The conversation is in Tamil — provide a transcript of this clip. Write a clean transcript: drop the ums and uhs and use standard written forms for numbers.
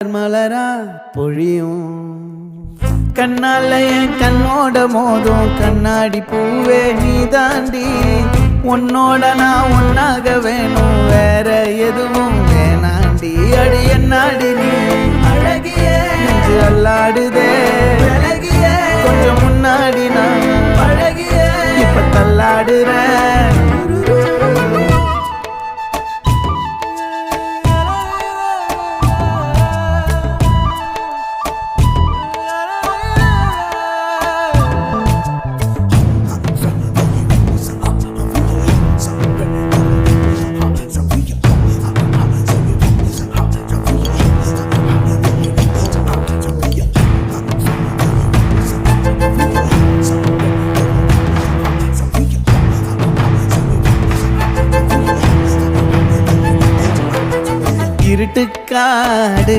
மலரா பொழியும் கண்ணால என் கண்ணோட மோதும் கண்ணாடி பூவே நீ தாண்டி உன்னோட நான் ஒன்னாக வேணும் வேற எதுவும் வேணாண்டி அடி என்னாடி நீ அழகிய நெஞ்சு அல்லாடுதே அழகிய கொஞ்சம் முன்னாடி நான் அழகிய இப்ப தள்ளாடுறேன் இருட்டுக்காடு